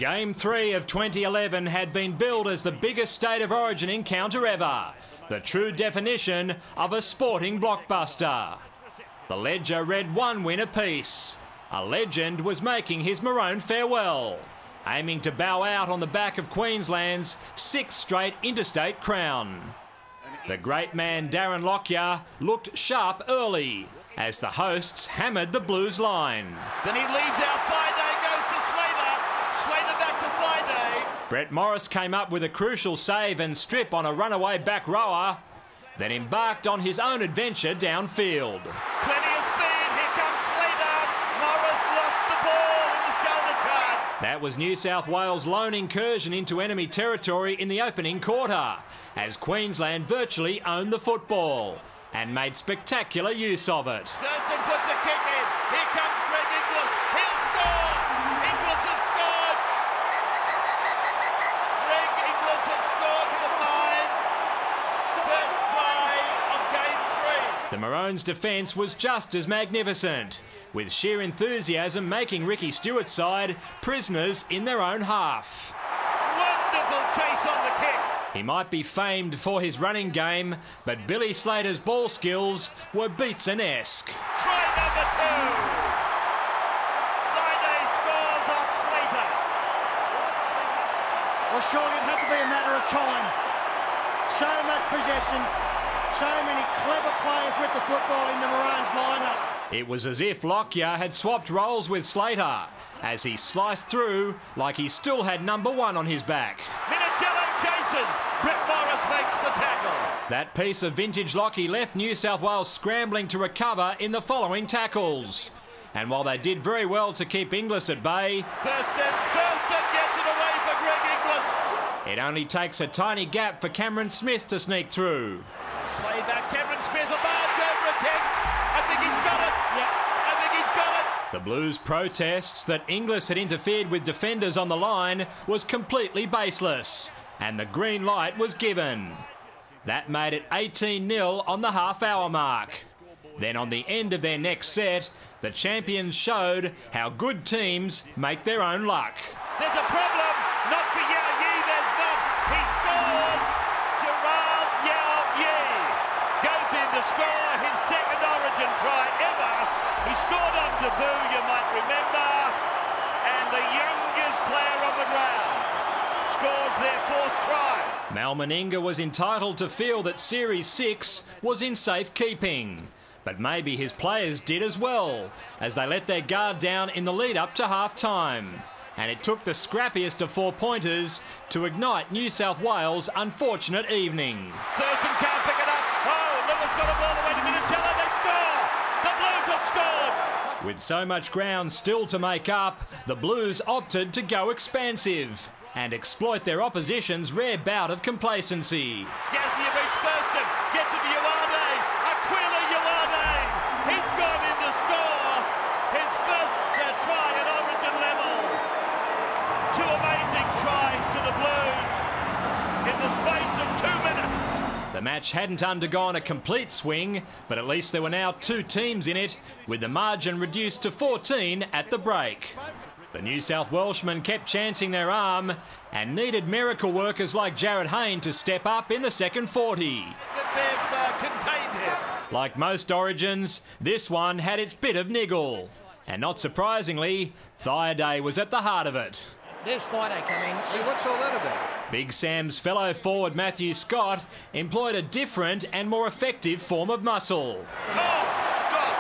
Game 3 of 2011 had been billed as the biggest State of Origin encounter ever, the true definition of a sporting blockbuster. The Ledger read one win apiece. A legend was making his Maroon farewell, aiming to bow out on the back of Queensland's sixth straight interstate crown. The great man Darren Lockyer looked sharp early as the hosts hammered the Blues line. Then he leaves out Friday, goes to Slater. Slater back to Friday. Brett Morris came up with a crucial save and strip on a runaway back rower, then embarked on his own adventure downfield. Plenty of speed, here comes Slater. Morris lost the ball in the shoulder charge. That was New South Wales' lone incursion into enemy territory in the opening quarter, as Queensland virtually owned the football and made spectacular use of it. Thurston puts a kick in. Here comes Greg Inglis. He'll score. Inglis has scored. Greg Inglis has scored for mine. First try of game 3. The Maroons' defence was just as magnificent, with sheer enthusiasm making Ricky Stewart's side prisoners in their own half. Wonderful chase on the kick. He might be famed for his running game, but Billy Slater's ball skills were Beatson-esque. Try number 2. Friday scores off Slater. Well, surely it had to be a matter of time. So much possession, so many clever players with the football in the Maroons lineup. It was as if Lockyer had swapped roles with Slater, as he sliced through like he still had number 1 on his back. Minicello chases. Brett Morris makes the tackle. That piece of vintage Lockie left New South Wales scrambling to recover in the following tackles. And while they did very well to keep Inglis at bay, Thurston gets it away for Greg Inglis. it only takes a tiny gap for Cameron Smith to sneak through. Play back, Cameron Smith, a barge over attempt. I think he's got it. Yeah, I think he's got it. The Blues' protests that Inglis had interfered with defenders on the line was completely baseless, and the green light was given. That made it 18-0 on the half-hour mark. Then on the end of their next set, the champions showed how good teams make their own luck. There's a problem. Not for Yao Yi, there's not. He scores. Gerard Yao Yi goes in to score his second Origin try ever. He scored on debut, you might remember, and the youngest player on the ground scores their 4th try. Mal Meninga was entitled to feel that Series 6 was in safekeeping, but maybe his players did as well, as they let their guard down in the lead-up to half-time. And it took the scrappiest of 4-pointers to ignite New South Wales' unfortunate evening. Thurston can't pick it up. Oh, Lewis got a ball away to Minicello. They score. The Blues have scored. With so much ground still to make up, the Blues opted to go expansive and exploit their opposition's rare bout of complacency. Gasnier beats Thurston. Gets it to Uade. Aquila Uade. He's gone in to score his first try at Origin level. 2 amazing tries to the Blues in the space of 2 minutes. The match hadn't undergone a complete swing, but at least there were now 2 teams in it, with the margin reduced to 14 at the break. The New South Welshmen kept chancing their arm and needed miracle workers like Jared Hayne to step up in the second 40. They've contained him. Like most Origins, this one had its bit of niggle. And not surprisingly, Thaiday was at the heart of it. There's Friday coming. What's all that about? Big Sam's fellow forward Matthew Scott employed a different and more effective form of muscle. Oh, Scott.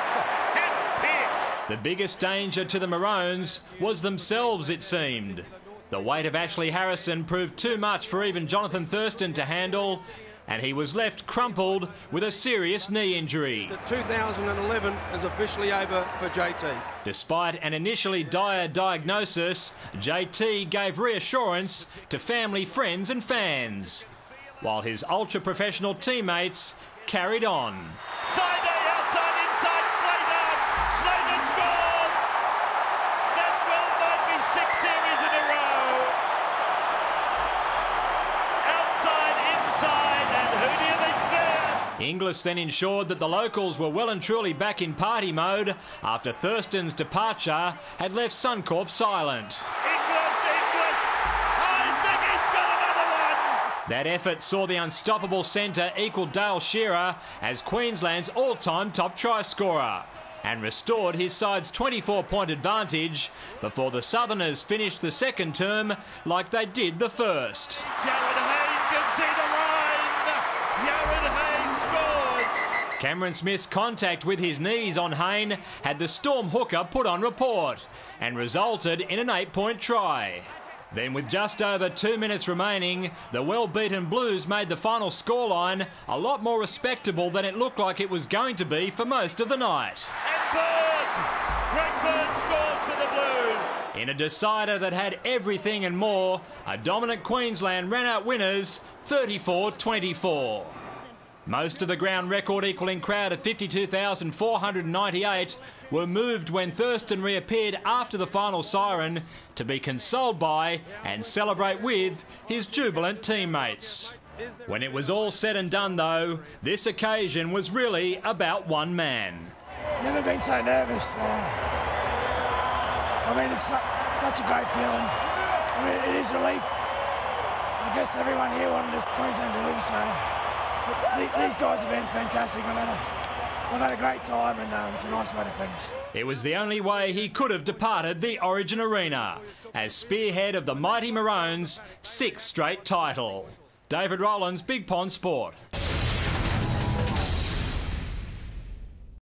And Pierce. The biggest danger to the Maroons was themselves, it seemed. The weight of Ashley Harrison proved too much for even Jonathan Thurston to handle, and he was left crumpled with a serious knee injury. 2011 is officially over for JT. Despite an initially dire diagnosis, JT gave reassurance to family, friends and fans, while his ultra-professional teammates carried on. Friday outside, inside, Slater. Slater scores. That might be 6 series in a row. Outside, inside, and who do you think's there? Inglis then ensured that the locals were well and truly back in party mode after Thurston's departure had left Suncorp silent. Inglis That effort saw the unstoppable centre equal Dale Shearer as Queensland's all-time top try scorer and restored his side's 24-point advantage before the Southerners finished the second term like they did the first. Jared Hayne can see the line. Jared Hayne scores. Cameron Smith's contact with his knees on Hayne had the Storm hooker put on report and resulted in an 8-point try. Then with just over 2 minutes remaining, the well-beaten Blues made the final scoreline a lot more respectable than it looked like it was going to be for most of the night. And Byrne! Greg Byrne scores for the Blues. In a decider that had everything and more, a dominant Queensland ran out winners 34-24. Most of the ground record equaling crowd of 52,498 were moved when Thurston reappeared after the final siren to be consoled by and celebrate with his jubilant teammates. When it was all said and done though, this occasion was really about one man. Never been so nervous. I mean, it's such a great feeling. I mean, it is relief. I guess everyone here wanted Queensland to win, so these guys have been fantastic. I've had a great time, and it's a nice way to finish. It was the only way he could have departed the Origin Arena as spearhead of the mighty Maroons' 6th straight title. David Rowlands, Big Pond Sport.